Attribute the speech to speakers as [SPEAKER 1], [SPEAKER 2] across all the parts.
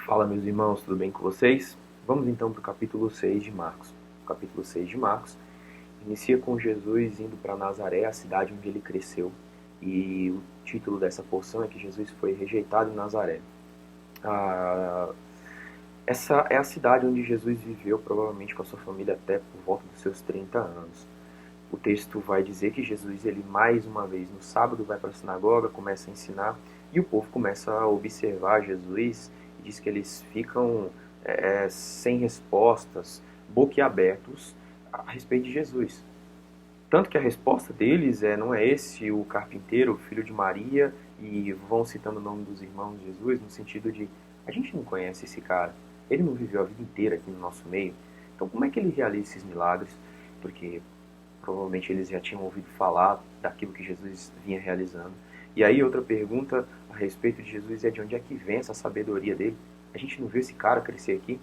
[SPEAKER 1] Fala, meus irmãos, tudo bem com vocês? Vamos então para o capítulo 6 de Marcos. O capítulo 6 de Marcos inicia com Jesus indo para Nazaré, a cidade onde ele cresceu, e o título dessa porção é que Jesus foi rejeitado em Nazaré. Essa é a cidade onde Jesus viveu, provavelmente com a sua família, até por volta dos seus 30 anos. O texto vai dizer que Jesus, ele mais uma vez no sábado vai para a sinagoga, começa a ensinar, e o povo começa a observar Jesus, e diz que eles ficam sem respostas, boquiabertos a respeito de Jesus. Tanto que a resposta deles não é esse o carpinteiro, o filho de Maria, e vão citando o nome dos irmãos de Jesus, no sentido de, a gente não conhece esse cara, ele não viveu a vida inteira aqui no nosso meio, então como é que ele realiza esses milagres? Porque provavelmente eles já tinham ouvido falar daquilo que Jesus vinha realizando. E aí outra pergunta a respeito de Jesus é de onde é que vem essa sabedoria dele? A gente não viu esse cara crescer aqui?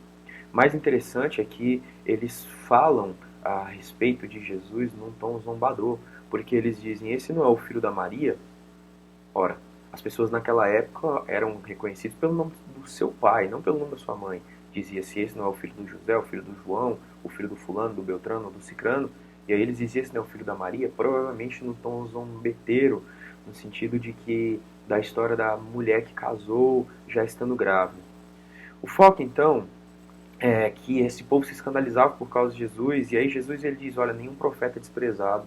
[SPEAKER 1] Mais interessante é que eles falam a respeito de Jesus num tom zombador, porque eles dizem, esse não é o filho da Maria? Ora, as pessoas naquela época eram reconhecidas pelo nome do seu pai, não pelo nome da sua mãe. Dizia-se, esse não é o filho do José, o filho do João, o filho do fulano, do Beltrano, do Cicrano. E aí eles diziam, esse não é o filho da Maria, provavelmente no tom zombeteiro, no sentido de que da história da mulher que casou já estando grávida. O foco, então, é que esse povo se escandalizava por causa de Jesus, e aí Jesus ele diz, olha, nenhum profeta é desprezado,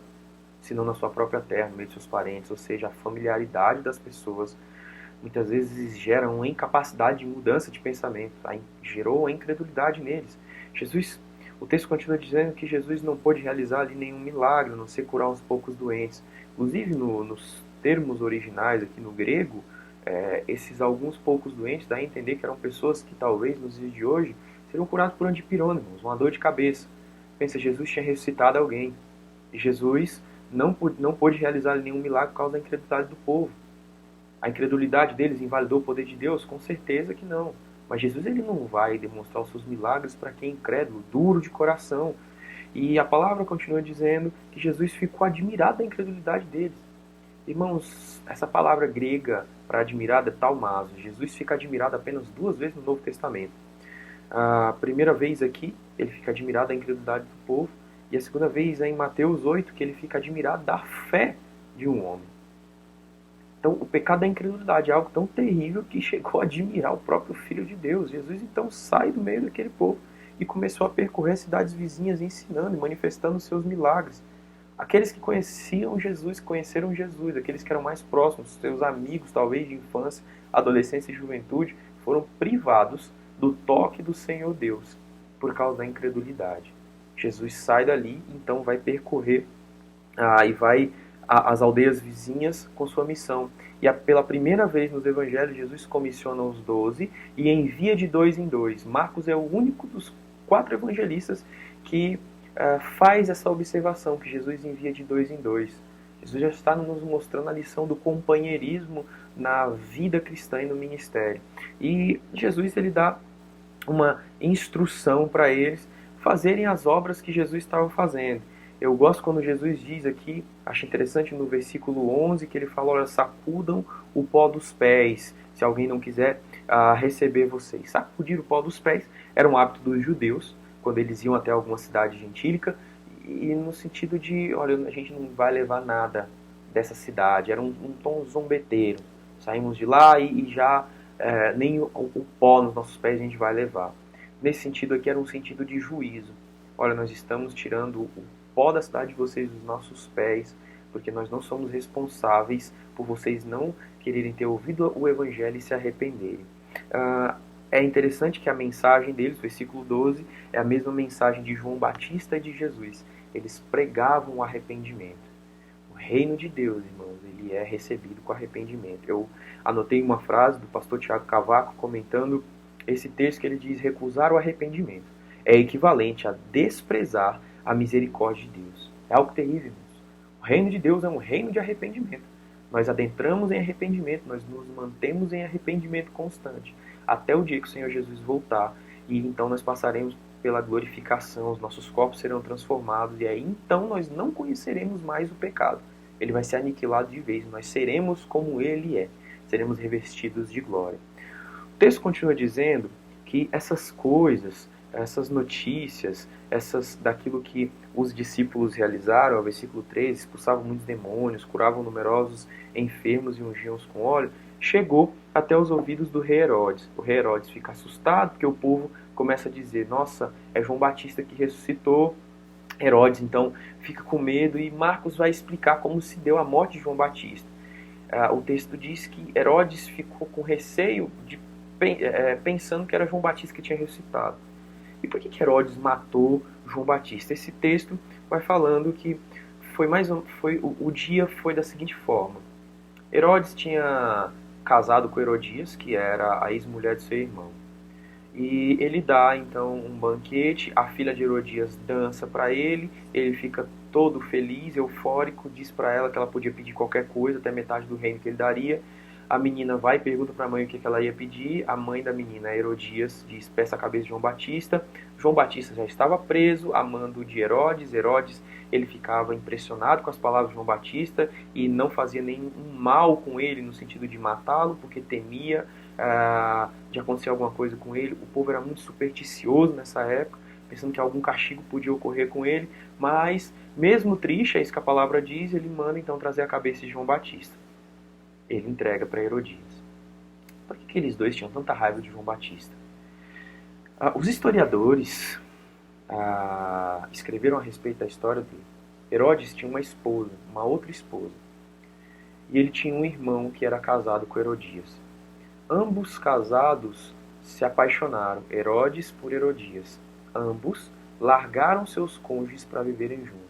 [SPEAKER 1] senão na sua própria terra, no meio de seus parentes, ou seja, a familiaridade das pessoas muitas vezes gera uma incapacidade de mudança de pensamento, gerou a incredulidade neles. O texto continua dizendo que Jesus não pôde realizar ali nenhum milagre, a não ser curar uns poucos doentes. Inclusive, nos termos originais aqui no grego, esses alguns poucos doentes dá a entender que eram pessoas que talvez nos dias de hoje seriam curados por antipirônimos, uma dor de cabeça. Pensa, Jesus tinha ressuscitado alguém. E Jesus não pôde realizar nenhum milagre por causa da incredulidade do povo. A incredulidade deles invalidou o poder de Deus? Com certeza que não. Mas Jesus ele não vai demonstrar os seus milagres para quem é incrédulo, duro de coração. E a palavra continua dizendo que Jesus ficou admirado da incredulidade deles. Irmãos, essa palavra grega para admirado é talmazo. Jesus fica admirado apenas duas vezes no Novo Testamento. A primeira vez aqui, ele fica admirado da incredulidade do povo. E a segunda vez é em Mateus 8, que ele fica admirado da fé de um homem. Então, o pecado da incredulidade é algo tão terrível que chegou a admirar o próprio Filho de Deus. Jesus, então, sai do meio daquele povo e começou a percorrer as cidades vizinhas, ensinando e manifestando os seus milagres. Aqueles que conheciam Jesus, conheceram Jesus. Aqueles que eram mais próximos, seus amigos, talvez, de infância, adolescência e juventude, foram privados do toque do Senhor Deus por causa da incredulidade. Jesus sai dali, então vai percorrer e vai às aldeias vizinhas com sua missão. E pela primeira vez nos evangelhos, Jesus comissiona os 12 e envia de dois em dois. Marcos é o único dos 4 evangelistas que faz essa observação, que Jesus envia de dois em dois. Jesus já está nos mostrando a lição do companheirismo na vida cristã e no ministério. E Jesus ele dá uma instrução para eles fazerem as obras que Jesus estava fazendo. Eu gosto quando Jesus diz aqui, acho interessante no versículo 11, que ele fala, olha, sacudam o pó dos pés, se alguém não quiser receber vocês. Sacudir o pó dos pés era um hábito dos judeus, quando eles iam até alguma cidade gentílica, e no sentido de, olha, a gente não vai levar nada dessa cidade, era um tom zombeteiro. Saímos de lá e já nem o pó nos nossos pés a gente vai levar. Nesse sentido aqui era um sentido de juízo. Olha, nós estamos tirando o pó da cidade de vocês dos nossos pés, porque nós não somos responsáveis por vocês não quererem ter ouvido o Evangelho e se arrependerem. É interessante que a mensagem deles, versículo 12, é a mesma mensagem de João Batista e de Jesus. Eles pregavam o arrependimento. O reino de Deus, irmãos, ele é recebido com arrependimento. Eu anotei uma frase do pastor Tiago Cavaco comentando esse texto que ele diz, recusar o arrependimento é equivalente a desprezar a misericórdia de Deus. É algo terrível, irmãos. O reino de Deus é um reino de arrependimento. Nós adentramos em arrependimento, nós nos mantemos em arrependimento constante, até o dia que o Senhor Jesus voltar, e então nós passaremos pela glorificação, os nossos corpos serão transformados, e aí então nós não conheceremos mais o pecado. Ele vai ser aniquilado de vez, nós seremos como Ele é, seremos revestidos de glória. O texto continua dizendo que essas coisas, essas notícias, daquilo que os discípulos realizaram, ao versículo 13, expulsavam muitos demônios, curavam numerosos enfermos e ungiam-os com óleo, chegou até os ouvidos do rei Herodes. O rei Herodes fica assustado porque o povo começa a dizer: nossa, é João Batista que ressuscitou. Herodes então fica com medo e Marcos vai explicar como se deu a morte de João Batista. O texto diz que Herodes ficou com receio, pensando que era João Batista que tinha ressuscitado. E por que Herodes matou João Batista? Esse texto vai falando que o dia foi da seguinte forma. Herodes tinha casado com Herodias, que era a ex-mulher de seu irmão. E ele dá então um banquete, a filha de Herodias dança para ele fica todo feliz, eufórico, diz para ela que ela podia pedir qualquer coisa, até metade do reino que ele daria. A menina vai e pergunta para a mãe o que ela ia pedir. A mãe da menina, Herodias, diz: peça a cabeça de João Batista. João Batista já estava preso, a mando de Herodes. Herodes, ele ficava impressionado com as palavras de João Batista e não fazia nenhum mal com ele no sentido de matá-lo, porque temia de acontecer alguma coisa com ele. O povo era muito supersticioso nessa época, pensando que algum castigo podia ocorrer com ele, mas mesmo triste, é isso que a palavra diz, ele manda então trazer a cabeça de João Batista. Ele entrega para Herodias. Por que eles dois tinham tanta raiva de João Batista? Os historiadores escreveram a respeito da história dele. Herodes tinha uma esposa, uma outra esposa, e ele tinha um irmão que era casado com Herodias. Ambos casados se apaixonaram, Herodes por Herodias. Ambos largaram seus cônjuges para viverem juntos.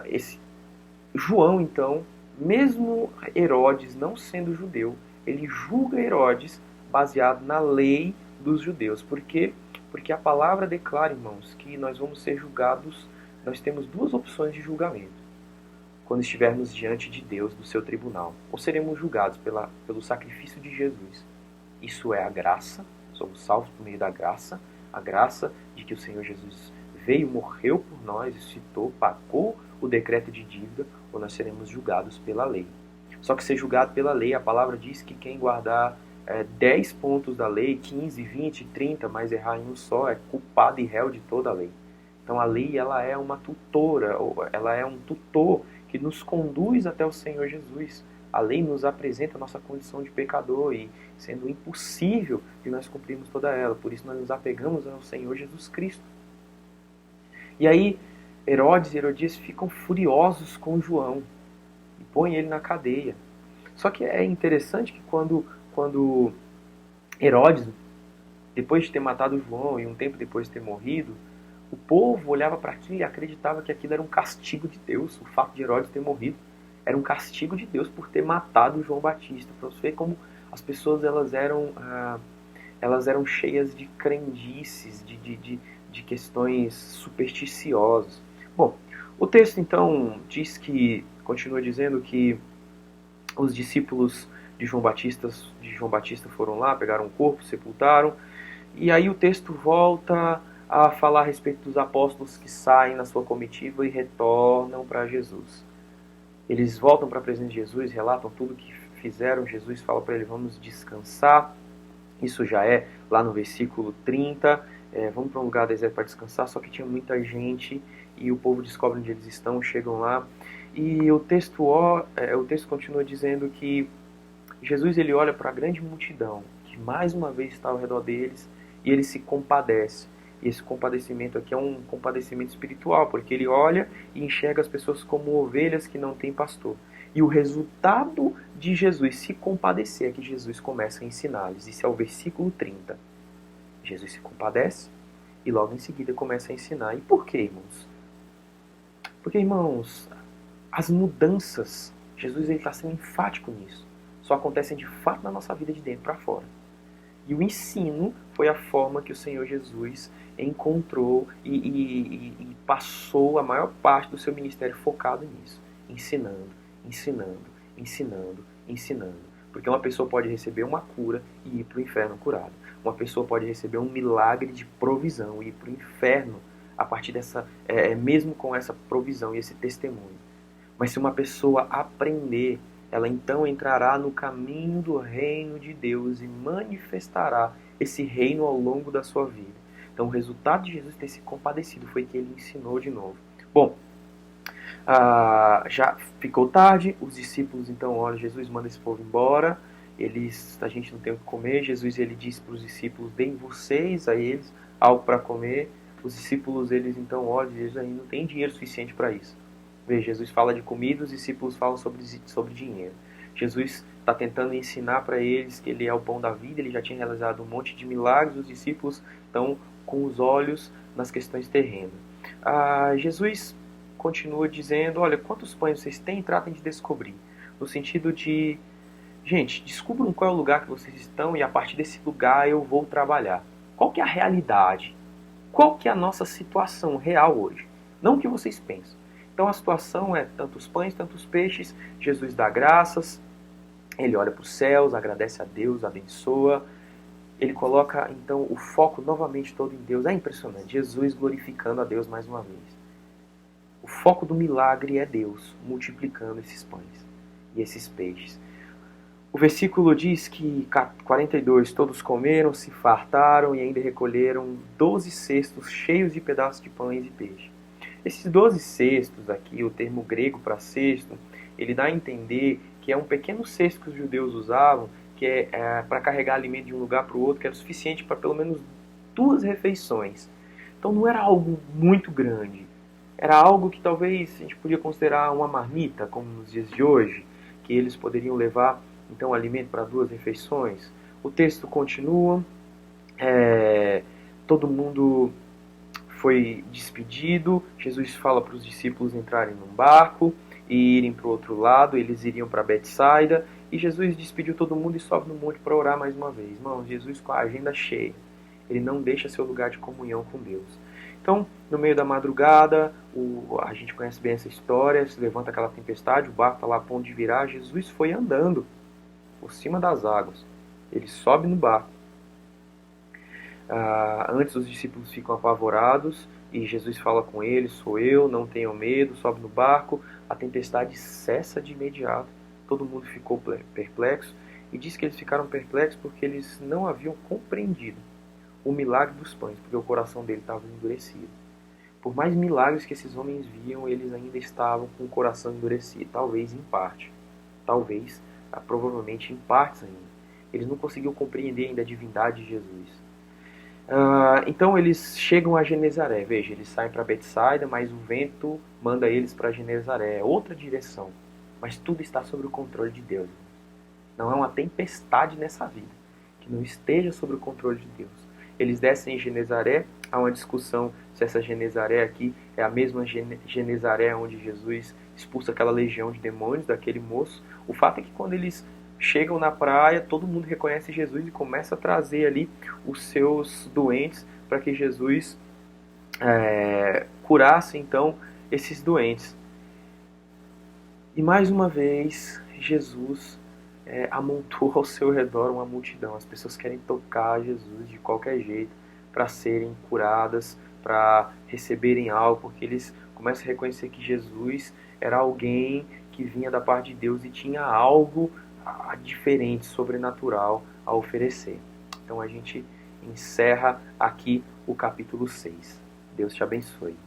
[SPEAKER 1] Esse João, então, mesmo Herodes não sendo judeu, ele julga Herodes baseado na lei dos judeus. Por quê? Porque a palavra declara, irmãos, que nós vamos ser julgados, nós temos duas opções de julgamento quando estivermos diante de Deus, do seu tribunal. Ou seremos julgados pelo sacrifício de Jesus. Isso é a graça, somos salvos por meio da graça, a graça de que o Senhor Jesus veio, morreu por nós, ressuscitou, pagou o decreto de dívida, ou nós seremos julgados pela lei. Só que ser julgado pela lei, a palavra diz que quem guardar 10 pontos da lei, 15, 20, 30, mas errar em um só, é culpado e réu de toda a lei. Então a lei, ela é uma tutora, ela é um tutor que nos conduz até o Senhor Jesus. A lei nos apresenta a nossa condição de pecador e sendo impossível de nós cumprirmos toda ela. Por isso nós nos apegamos ao Senhor Jesus Cristo. E aí Herodes e Herodias ficam furiosos com João e põem ele na cadeia. Só que é interessante que quando Herodes, depois de ter matado João e um tempo depois de ter morrido, o povo olhava para aquilo e acreditava que aquilo era um castigo de Deus. O fato de Herodes ter morrido era um castigo de Deus por ter matado João Batista. Para você ver como as pessoas elas eram cheias de crendices, de questões supersticiosas. Bom, o texto então continua dizendo que os discípulos de João Batista foram lá, pegaram o corpo, sepultaram, e aí o texto volta a falar a respeito dos apóstolos que saem na sua comitiva e retornam para Jesus. Eles voltam para a presença de Jesus, relatam tudo o que fizeram. Jesus fala para eles: vamos descansar. Isso já é lá no versículo 30. Vamos para um lugar deserto para descansar. Só que tinha muita gente e o povo descobre onde eles estão, chegam lá. E o texto continua dizendo que Jesus ele olha para a grande multidão que mais uma vez está ao redor deles e ele se compadece. E esse compadecimento aqui é um compadecimento espiritual, porque ele olha e enxerga as pessoas como ovelhas que não têm pastor. E o resultado de Jesus se compadecer é que Jesus começa a ensinar-lhes. Isso é o versículo 30. Jesus se compadece e logo em seguida começa a ensinar. E por quê, irmãos? Porque, irmãos, as mudanças, Jesus está sendo enfático nisso, só acontecem de fato na nossa vida de dentro para fora. E o ensino foi a forma que o Senhor Jesus encontrou e passou a maior parte do seu ministério focado nisso. Ensinando, ensinando, ensinando, ensinando. Porque uma pessoa pode receber uma cura e ir para o inferno curado. Uma pessoa pode receber um milagre de provisão e ir para o inferno a partir mesmo com essa provisão e esse testemunho. Mas se uma pessoa aprender ela então entrará no caminho do reino de Deus e manifestará esse reino ao longo da sua vida. Então o resultado de Jesus ter se compadecido foi que ele ensinou de novo. Bom, já ficou tarde, os discípulos então, olha, Jesus manda esse povo embora, a gente não tem o que comer, Jesus ele disse para os discípulos, deem vocês a eles algo para comer. Os discípulos, eles então, olha, eles ainda não têm dinheiro suficiente para isso. Veja, Jesus fala de comida, os discípulos falam sobre dinheiro. Jesus está tentando ensinar para eles que ele é o pão da vida, ele já tinha realizado um monte de milagres, os discípulos estão com os olhos nas questões terrenas. Jesus continua dizendo, olha, quantos pães vocês têm? Tratem de descobrir. No sentido de, gente, descubram qual é o lugar que vocês estão e a partir desse lugar eu vou trabalhar. Qual que é a realidade? Qual que é a nossa situação real hoje? Não o que vocês pensam. Então a situação é tantos pães, tantos peixes, Jesus dá graças, ele olha para os céus, agradece a Deus, abençoa, ele coloca então o foco novamente todo em Deus. É impressionante, Jesus glorificando a Deus mais uma vez. O foco do milagre é Deus multiplicando esses pães e esses peixes. O versículo diz que 42, todos comeram, se fartaram e ainda recolheram 12 cestos cheios de pedaços de pães e peixe. Esses 12 cestos aqui, o termo grego para cesto, ele dá a entender que é um pequeno cesto que os judeus usavam, que é para carregar alimento de um lugar para o outro, que era suficiente para pelo menos 2 refeições. Então não era algo muito grande. Era algo que talvez a gente podia considerar uma marmita, como nos dias de hoje, que eles poderiam levar então alimento para 2 refeições. O texto continua, todo mundo foi despedido, Jesus fala para os discípulos entrarem num barco e irem para o outro lado, eles iriam para Betsaida, e Jesus despediu todo mundo e sobe no monte para orar mais uma vez. Irmão, Jesus com a agenda cheia, ele não deixa seu lugar de comunhão com Deus. Então, no meio da madrugada, a gente conhece bem essa história, se levanta aquela tempestade, o barco está lá a ponto de virar, Jesus foi andando por cima das águas, ele sobe no barco. Antes os discípulos ficam apavorados e Jesus fala com eles, sou eu, não tenham medo, sobe no barco, a tempestade cessa de imediato, todo mundo ficou perplexo e diz que eles ficaram perplexos porque eles não haviam compreendido o milagre dos pães, porque o coração dele estava endurecido. Por mais milagres que esses homens viam, eles ainda estavam com o coração endurecido, talvez em parte, talvez, provavelmente em partes ainda. Eles não conseguiam compreender ainda a divindade de Jesus. Então eles chegam a Genezaré. Veja, eles saem para Betsaida, mas o vento manda eles para Genezaré, é outra direção. Mas tudo está sob o controle de Deus. Não é uma tempestade nessa vida que não esteja sob o controle de Deus. Eles descem em Genezaré, há uma discussão se essa Genezaré aqui é a mesma Genezaré onde Jesus expulsa aquela legião de demônios daquele moço. O fato é que quando eles chegam na praia, todo mundo reconhece Jesus e começa a trazer ali os seus doentes para que Jesus curasse então esses doentes. E mais uma vez, Jesus amontoa ao seu redor uma multidão. As pessoas querem tocar Jesus de qualquer jeito para serem curadas, para receberem algo, porque eles começam a reconhecer que Jesus era alguém que vinha da parte de Deus e tinha algo diferente, sobrenatural a oferecer. Então a gente encerra aqui o capítulo 6. Deus te abençoe.